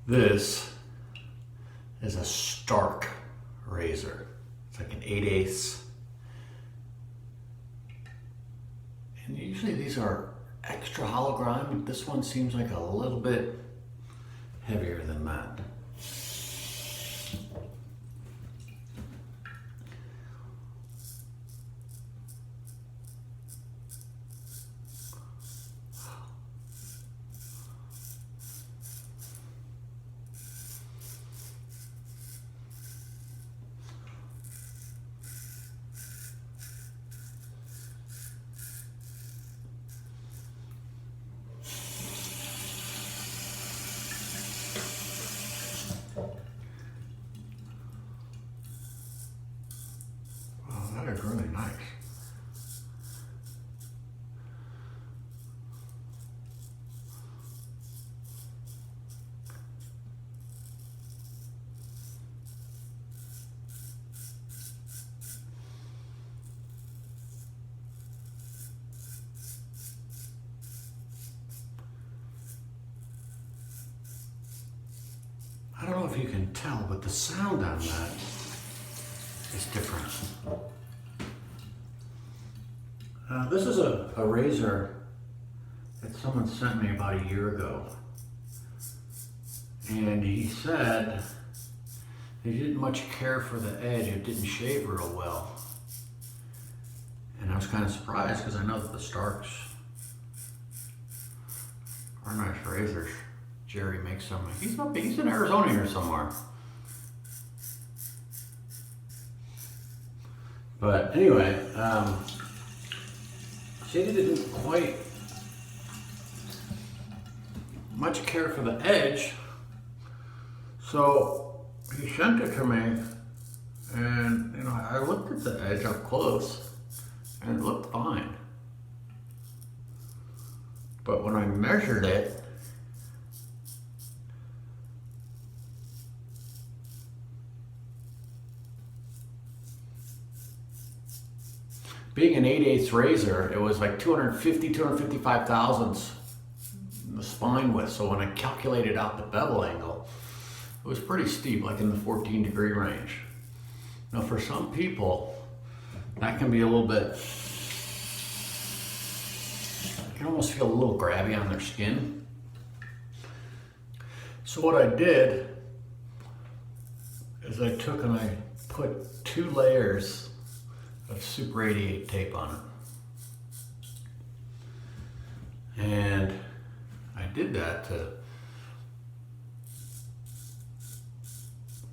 This is a Stark razor. It's like an 8/8. And usually these are extra hollow grind, but this one seems like a little bit heavier than that. Wow, that is really nice. I don't know if you can tell, but the sound on that is different. This is a razor that someone sent me about a year ago. And he said he didn't much care for the edge. It didn't shave real well. And I was kind of surprised because I know that the Starks are nice razors. Jerry makes some. He's in Arizona here somewhere. But anyway, Shady didn't quite much care for the edge, so he sent it to me, and I looked at the edge up close, and it looked fine. But when I measured it, being an 8/8 razor, it was like 255 thousandths in the spine width. So when I calculated out the bevel angle, it was pretty steep, like in the 14-degree range. Now for some people, that can be a little bit, you can almost feel a little grabby on their skin. So what I did is I took and I put 2 layers of Super 88 tape on it. And I did that to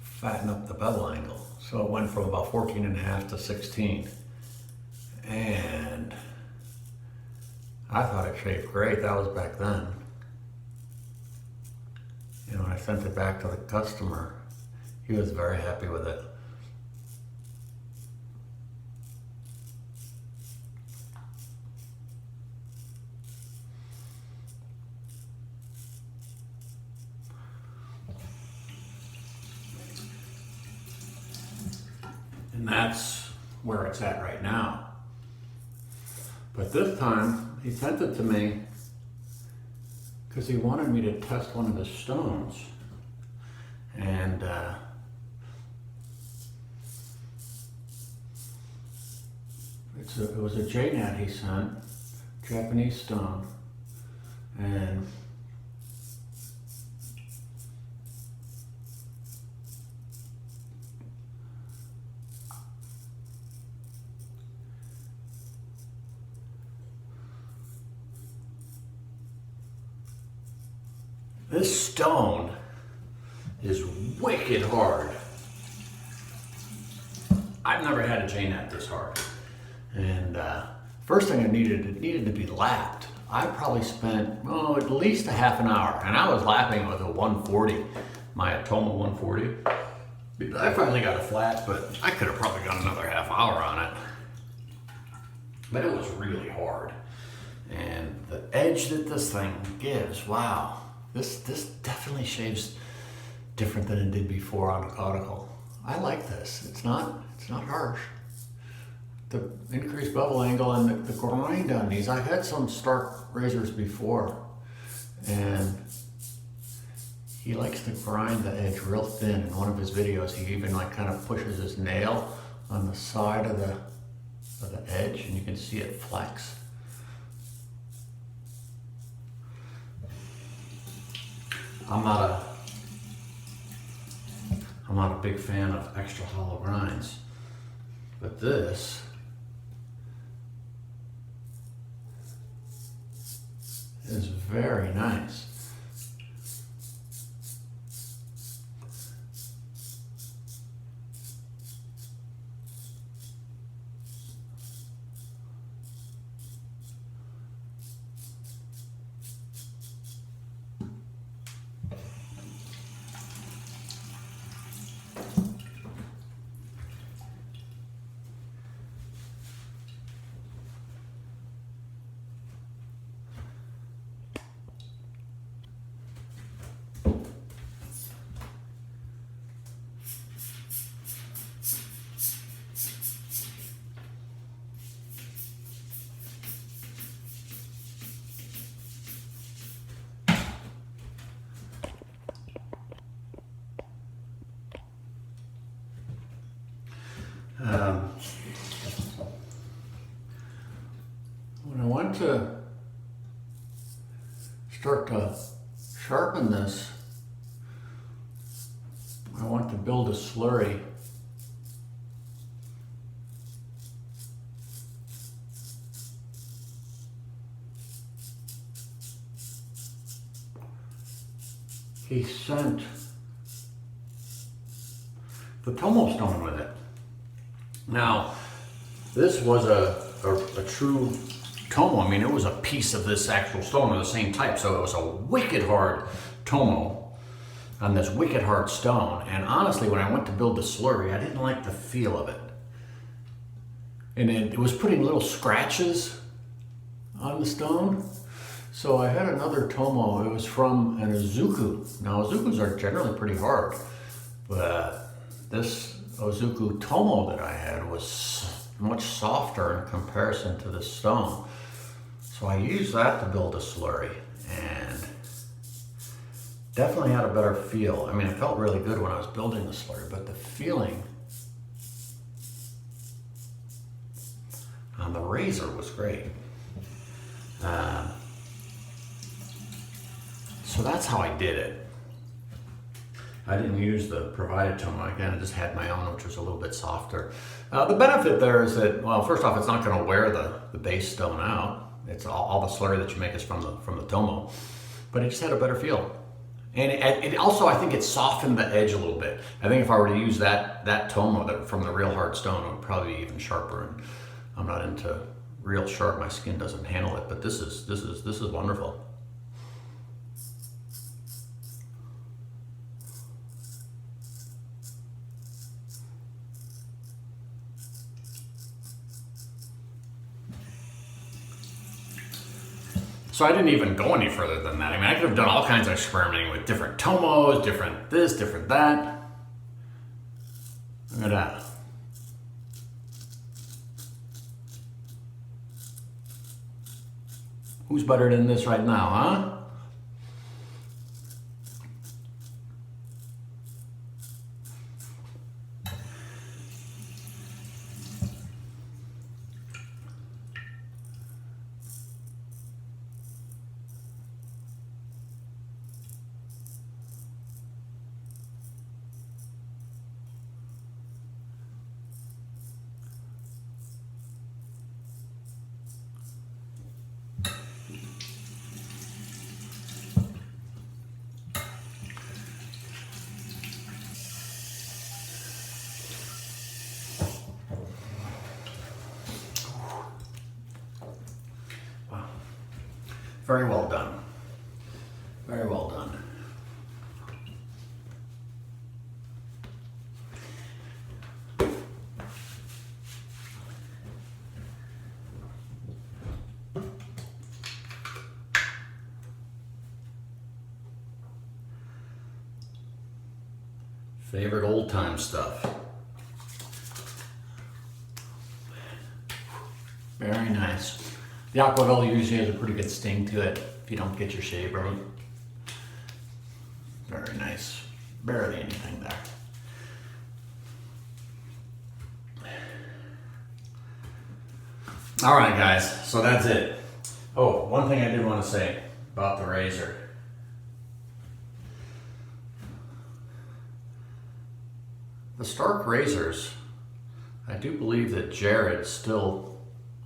fatten up the bevel angle. So it went from about 14.5 to 16. And I thought it shaved great. That was back then. When I sent it back to the customer, he was very happy with it. And that's where it's at right now. But this time, he sent it to me because he wanted me to test one of the stones. And it was a JNAT he sent, Japanese stone. And this stone is wicked hard. I've never had a JNAT this hard. And first thing it needed to be lapped. I probably spent, at least a half an hour. And I was lapping with a 140, my Atoma 140. I finally got it flat, but I could have probably got another half hour on it. But it was really hard. And the edge that this thing gives, wow. This definitely shaves different than it did before on a cuticle. I like this. It's not harsh. The increased bevel angle and the grind on these. I've had some Stark razors before, and he likes to grind the edge real thin. In one of his videos, he even like kind of pushes his nail on the side of the edge, and you can see it flex. I'm not a big fan of extra hollow grinds, but this is very nice. When I went to start to sharpen this, I want to build a slurry. He sent the Tomo stone with it. Now, this was a true Tomo. I mean, it was a piece of this actual stone of the same type, so it was a wicked hard Tomo on this wicked hard stone. And honestly, when I went to build the slurry, I didn't like the feel of it. And it was putting little scratches on the stone. So I had another Tomo. It was from an Izuku. Now, Izukus are generally pretty hard, but this Izuku Tomo that I had was much softer in comparison to this stone. So I used that to build a slurry, and definitely had a better feel. I mean, it felt really good when I was building the slurry, but the feeling on the razor was great. So that's how I did it. I didn't use the provided Tomo. Again, I just had my own, which was a little bit softer. The benefit there is that, well, first off, it's not going to wear the base stone out. It's all the slurry that you make is from the Tomo, but it just had a better feel. And it also, I think it softened the edge a little bit. I think if I were to use that Tomo from the real hard stone, it would probably be even sharper. And I'm not into real sharp. My skin doesn't handle it, but this is wonderful. So I didn't even go any further than that. I mean, I could have done all kinds of experimenting with different Tomos, different this, different that. Look at that. Who's better than this right now, huh? Very well done. Very well done. Favorite old time stuff. Very nice. The Aquavella usually has a pretty good sting to it if you don't get your shave right. Very Very nice. Barely anything there. All right, guys, so that's it. Oh, one thing I did want to say about the razor. The Stark razors, I do believe that Jared still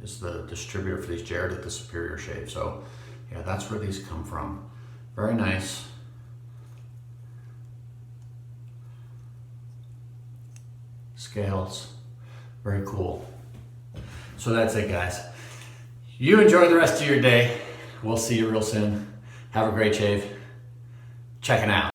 is the distributor for these, Jared at the Superior Shave. So yeah, that's where these come from. Very nice. Scales, very cool. So that's it, guys. You enjoy the rest of your day. We'll see you real soon. Have a great shave. Checking out.